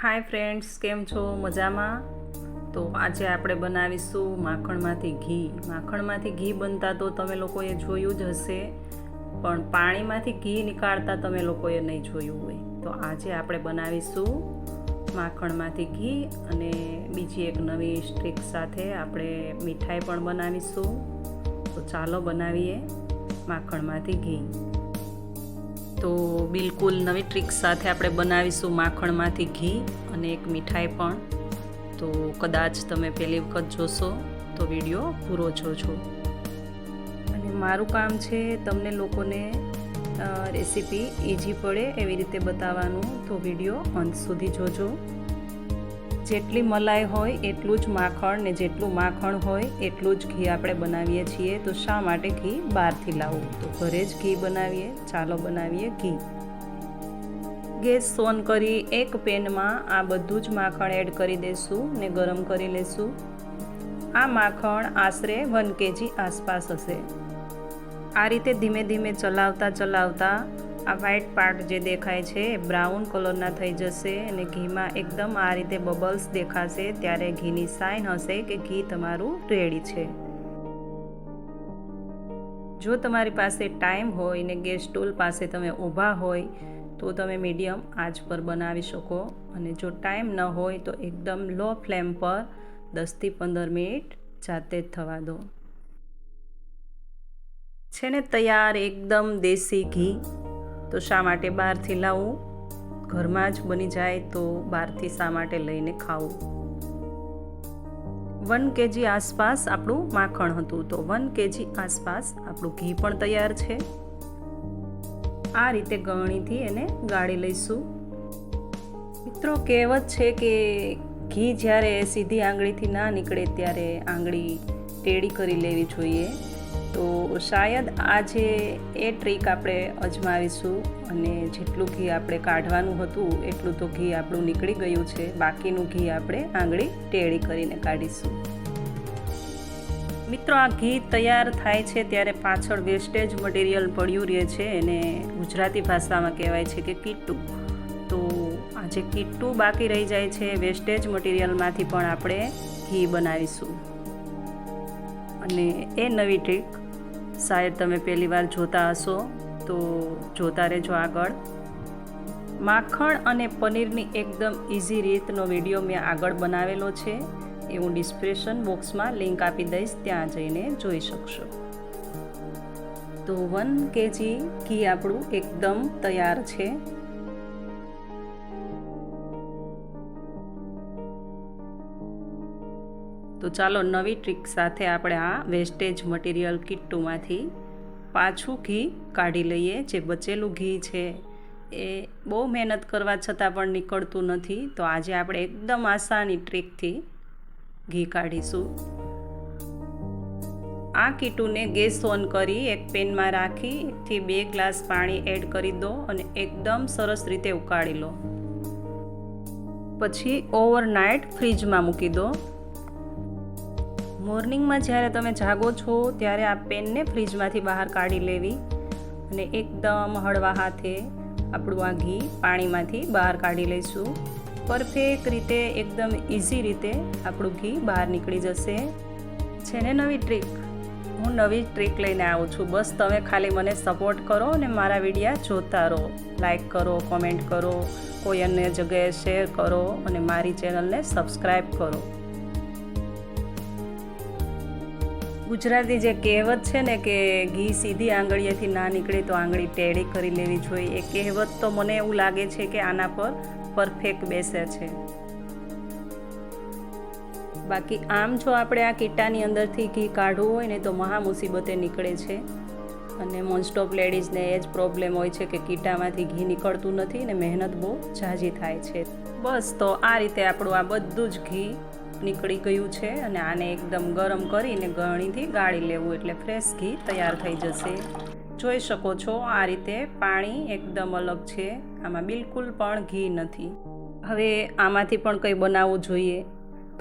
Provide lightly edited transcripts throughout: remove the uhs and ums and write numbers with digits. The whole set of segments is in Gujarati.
हाय फ्रेंड्स, केम छो? मजामां? तो आज આપણે બનાવીશું માખણમાંથી ઘી. માખણમાંથી ઘી બનતા તો તમે લોકોએ જોયું જ હશે, પણ પાણીમાંથી ઘી નીકાળતા તમે લોકોએ નહીં જોયું હોય. તો આજે આપણે બનાવીશું માખણમાંથી ઘી અને બીજી એક નવી ટ્રીક સાથે આપણે મીઠાઈ પણ બનાવીશું. તો ચાલો બનાવીએ માખણમાંથી ઘી. તો બિલકુલ નવી ટ્રીક સાથે આપણે બનાવીશું માખણમાંથી ઘી અને એક મીઠાઈ પણ. તો કદાચ તમે પહેલી વખત જોશો તો વિડીયો પૂરો જોજો. અને મારું કામ છે તમને લોકોને રેસીપી ઇઝી પડે એવી રીતે બતાવવાનું. તો વિડીયો અંત સુધી જોજો. જેટલી મલાઈ હોય એટલું જ માખણ, ને જેટલું માખણ હોય એટલું જ ઘી આપણે બનાવીએ છીએ. તો શા માટે ઘી બહારથી લાવવું? તો ઘરે જ ઘી બનાવીએ. ચાલો બનાવીએ ઘી. ગેસ ઓન કરી એક પેનમાં આ બધું જ માખણ એડ કરી દઈશું ને ગરમ કરી લઈશું. આ માખણ આશરે 1 kg આસપાસ હશે. આ રીતે ધીમે ધીમે ચલાવતા આ વ્હાઈટ પાર્ટ જે દેખાય છે એ બ્રાઉન કલરના થઈ જશે અને ઘીમાં એકદમ આ રીતે બબલ્સ દેખાશે. ત્યારે ઘીની સાઇન હશે કે ઘી તમારું રેડી છે. જો તમારી પાસે ટાઈમ હોય ને ગેસ સ્ટૂલ પાસે તમે ઊભા હોય તો તમે મીડિયમ આંચ પર બનાવી શકો. અને જો ટાઈમ ન હોય તો એકદમ લો ફ્લેમ પર 10 થી 15 મિનિટ જાતે જ થવા દો. છે ને તૈયાર એકદમ દેશી ઘી. તો શા માટે બહારથી લાવવું? ઘરમાં જ બની જાય તો બહારથી શા માટે લઈને ખાવું? 1 kg આસપાસ આપણું માખણ હતું. તો 1 kg આસપાસ આપણું ઘી પણ તૈયાર છે. આ રીતે ગળણીથી એને ગાળી લઈશું. મિત્રો, કહેવત છે કે ઘી જ્યારે સીધી આંગળીથી ના નીકળે ત્યારે આંગળી ટેડી કરી લેવી જોઈએ. તો શાયદ આજે એ ટ્રીક આપણે અજમાવીશું અને જેટલું ઘી આપણે કાઢવાનું હતું એટલું તો ઘી આપણું નીકળી ગયું છે. બાકીનું ઘી આપણે આંગળી ટેડી કરીને કાઢીશું. મિત્રો, આ ઘી તૈયાર થાય છે ત્યારે પાછળ વેસ્ટેજ મટીરિયલ પડ્યું રહે છે એને ગુજરાતી ભાષામાં કહેવાય છે કે કીટું. તો આ જે કીટું બાકી રહી જાય છે વેસ્ટેજ મટીરિયલમાંથી પણ આપણે ઘી બનાવીશું. અને એ નવી ટ્રીક શાયદ તમે પહેલી વાર જોતા હશો તો જોતા રહેજો આગળ. માખણ અને પનીરની એકદમ ઇઝી રીતનો વિડીયો મેં આગળ બનાવેલો છે. એ હું ડિસ્ક્રિપ્શન બોક્સમાં લિંક આપી દઈશ, ત્યાં જઈને જોઈ શકશો. તો 1 kg ઘી આપણું એકદમ તૈયાર છે. તો ચાલો નવી ટ્રીક સાથે આપણે આ વેસ્ટેજ મટીરિયલ કીટુમાંથી પાછું ઘી કાઢી લઈએ. જે બચેલું ઘી છે એ બહુ મહેનત કરવા છતાં પણ નીકળતું નથી. તો આજે આપણે એકદમ આસાની ટ્રીકથી ઘી કાઢીશું. આ કીટુને ગેસ ઓન કરી એક પેનમાં રાખી 1 થી 2 ગ્લાસ પાણી એડ કરી દો અને એકદમ સરસ રીતે ઉકાળી લો. પછી ઓવરનાઇટ ફ્રીજમાં મૂકી દો. મોર્નિંગમાં જ્યારે તમે જાગો છો ત્યારે આ પેનને ફ્રીજમાંથી બહાર કાઢી લેવી અને એકદમ હળવા હાથે આપણું આ ઘી પાણીમાંથી બહાર કાઢી લઈશું. પરફેક્ટ રીતે એકદમ ઇઝી રીતે આપણું ઘી બહાર નીકળી જશે. છે ને નવી ટ્રીક? હું નવી ટ્રીક લઈને આવું છું. બસ તમે ખાલી મને સપોર્ટ કરો અને મારા વિડીયા જોતા રહો. લાઈક કરો, કોમેન્ટ કરો, કોઈ અન્ય જગ્યાએ શેર કરો અને મારી ચેનલને સબસ્ક્રાઈબ કરો. ગુજરાતી જે કહેવત છે ને કે ઘી સીધી આંગળીએથી ના નીકળે તો આંગળી ટેડી કરી લેવી જોઈએ, એ કહેવત તો મને એવું લાગે છે કે આના પર પરફેક્ટ બેસે છે. બાકી આમ જો આપણે આ કીટાની અંદરથી ઘી કાઢવું હોય ને તો મહા મુસીબતે નીકળે છે. અને મોસ્ટ ઓફ લેડીઝને એ જ પ્રોબ્લેમ હોય છે કે કીટામાંથી ઘી નીકળતું નથી ને મહેનત બહુ ઝાઝી થાય છે. બસ, તો આ રીતે આપણું આ બધું જ ઘી નીકળી ગયું છે અને આને એકદમ ગરમ કરીને ગળણીથી ગાળી લેવું એટલે ફ્રેશ ઘી તૈયાર થઈ જશે. જોઈ શકો છો આ રીતે પાણી એકદમ અલગ છે, આમાં બિલકુલ પણ ઘી નથી. હવે આમાંથી પણ કંઈ બનાવવું જોઈએ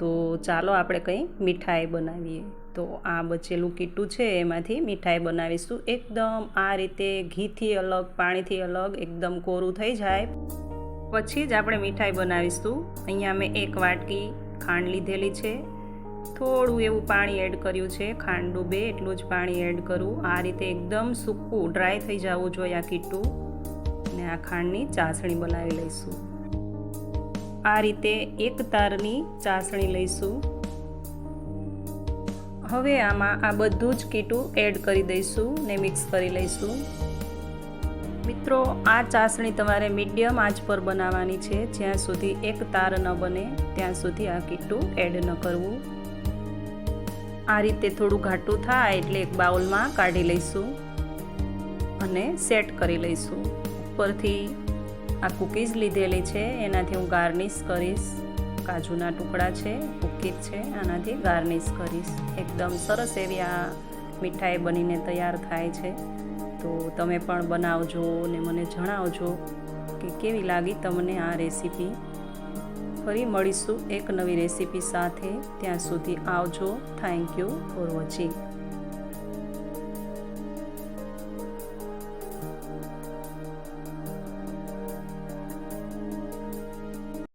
તો ચાલો આપણે કંઈ મીઠાઈ બનાવીએ. તો આ બચેલું કીટું છે એમાંથી મીઠાઈ બનાવીશું. એકદમ આ રીતે ઘીથી અલગ, પાણીથી અલગ, એકદમ કોરું થઈ જાય પછી જ આપણે મીઠાઈ બનાવીશું. અહીંયા મેં 1 વાટકી ખાંડ લીધેલી છે. થોડું એવું પાણી એડ કર્યું છે, ખાંડ ડૂબે એટલું જ પાણી એડ કરું. આ રીતે એકદમ સૂકું ડ્રાય થઈ જવું જોઈએ આ કીટું. ને આ ખાંડની ચાસણી બનાવી લઈશું. આ રીતે 1 તારની ચાસણી લઈશું. હવે આમાં આ બધું જ કીટું એડ કરી દઈશું ને મિક્સ કરી લઈશું. મિત્રો, આ ચાસણી તમારે મીડિયમ આંચ પર બનાવવાની છે. જ્યાં સુધી 1 તાર ન બને ત્યાં સુધી આ કીટું એડ ન કરવું. આ રીતે થોડું ઘાટું થાય એટલે એક બાઉલમાં કાઢી લઈશું અને સેટ કરી લઈશું. ઉપરથી આ કૂકીઝ લીધેલી છે, એનાથી હું ગાર્નિશ કરીશ. કાજુના ટુકડા છે, કૂકીઝ છે, આનાથી ગાર્નિશ કરીશ. એકદમ સરસ એવી આ મીઠાઈ બનીને તૈયાર થાય છે. તો તમે પણ બનાવજો ને મને જણાવજો કે કેવી લાગી તમને આ રેસીપી. ફરી મળીશું એક નવી રેસીપી સાથે. ત્યાં સુધી આવજો. Thank you for watching.